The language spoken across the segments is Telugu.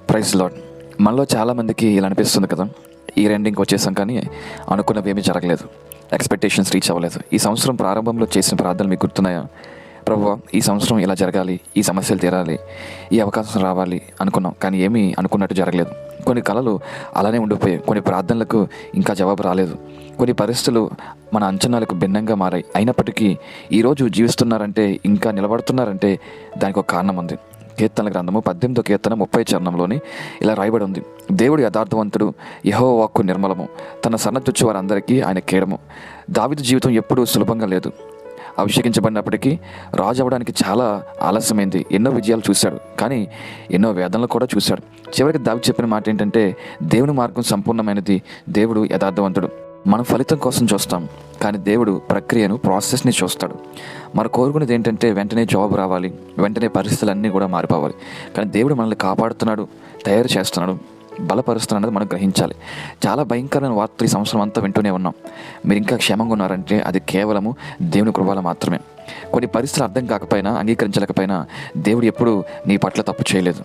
Praise lord. మనలో చాలామందికి ఇలా అనిపిస్తుంది కదా, ఈ ఎండింగ్కి వచ్చేసాం కానీ అనుకున్నవి ఏమీ జరగలేదు, ఎక్స్పెక్టేషన్స్ రీచ్ అవ్వలేదు. ఈ సంవత్సరం ప్రారంభంలో చేసిన ప్రార్థనలు మీకు గుర్తున్నాయా? ప్రభువా, ఈ సంవత్సరం ఇలా జరగాలి, ఈ సమస్యలు తీరాలి, ఈ అవకాశం రావాలి అనుకున్నాం, కానీ ఏమీ అనుకున్నట్టు జరగలేదు. కొన్ని కళలు అలానే ఉండిపోయాయి, కొన్ని ప్రార్థనలకు ఇంకా జవాబు రాలేదు, కొన్ని పరిస్థితులు మన అంచనాలకు భిన్నంగా మారాయి. అయినప్పటికీ ఈరోజు జీవిస్తున్నారంటే, ఇంకా నిలబడుతున్నారంటే దానికి ఒక కారణం ఉంది. కీర్తనల గ్రంథము 18వ కీర్తన 30వ చరణంలోని ఇలా రాయబడి ఉంది: దేవుడు యథార్థవంతుడు, యెహోవా వాక్కు నిర్మలము, తన సన్నద్ధుచ్చు వారందరికీ ఆయన కేడము. దావీదు జీవితం ఎప్పుడూ సులభంగా లేదు. అభిషేకించబడినప్పటికీ రాజు అవ్వడానికి చాలా ఆలస్యమైంది. ఎన్నో విజయాలు చూశాడు, కానీ ఎన్నో వేదనలు కూడా చూశాడు. చివరికి దావీదు చెప్పిన మాట ఏంటంటే, దేవుని మార్గం సంపూర్ణమైనది, దేవుడు యథార్థవంతుడు. మనం ఫలితం కోసం చూస్తాం, కానీ దేవుడు ప్రక్రియను, ప్రాసెస్ని చూస్తాడు. మనం కోరుకునేది ఏంటంటే వెంటనే జాబ్ రావాలి, వెంటనే పరిస్థితులన్నీ కూడా మారిపోవాలి. కానీ దేవుడు మనల్ని కాపాడుతున్నాడు, తయారు చేస్తున్నాడు, బలపరుస్తున్నాడు, మనం గ్రహించాలి. చాలా భయంకరమైన వార్తలు ఈ సంవత్సరం అంతా వింటూనే ఉన్నాం. మీరు ఇంకా క్షేమంగా ఉన్నారంటే అది కేవలము దేవుని కృప మాత్రమే. కొన్ని పరిస్థితులు అర్థం కాకపోయినా, అంగీకరించలేకపోయినా దేవుడు ఎప్పుడూ నీ పట్ల తప్పు చేయలేదు.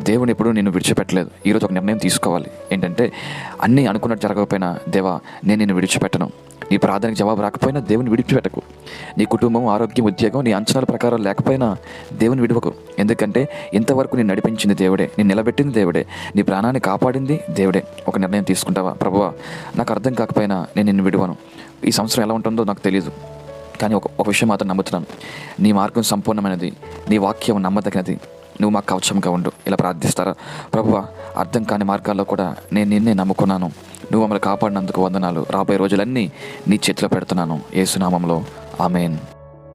దేవుని ఎప్పుడూ నిన్ను విడిచిపెట్టలేదు. ఈరోజు ఒక నిర్ణయం తీసుకోవాలి. ఏంటంటే, అన్నీ అనుకున్నట్టు జరగకపోయినా, దేవా నేను నిన్ను విడిచిపెట్టను. నీ ప్రార్థనకి జవాబు రాకపోయినా దేవుని విడిచిపెట్టకు. నీ కుటుంబం, ఆరోగ్యం, ఉద్యోగం నీ అంచనాల ప్రకారం లేకపోయినా దేవుని విడివకు. ఎందుకంటే ఇంతవరకు నేను నడిపించింది దేవుడే, నేను నిలబెట్టింది దేవుడే, నీ ప్రాణాన్ని కాపాడింది దేవుడే. ఒక నిర్ణయం తీసుకుంటావా? ప్రభువా, నాకు అర్థం కాకపోయినా నేను నిన్ను విడువను. ఈ సంవత్సరం ఎలా ఉంటుందో నాకు తెలియదు, కానీ ఒక విషయం మాత్రం నమ్ముతున్నాను. నీ మార్గం సంపూర్ణమైనది, నీ వాక్యం నమ్మదగినది, నువ్వు మాకు కవచంగా ఉండు. ఇలా ప్రార్థిస్తారా? ప్రభువా, అర్థం కాని మార్గాల్లో కూడా నేను నిన్నే నమ్ముకున్నాను, నువ్వు మమ్మల్ని కాపాడినందుకు వందనాలు. రాబోయే రోజులన్నీ నీ చేతిలో పెడుతున్నాను. యేసు నామములో ఆమేన్.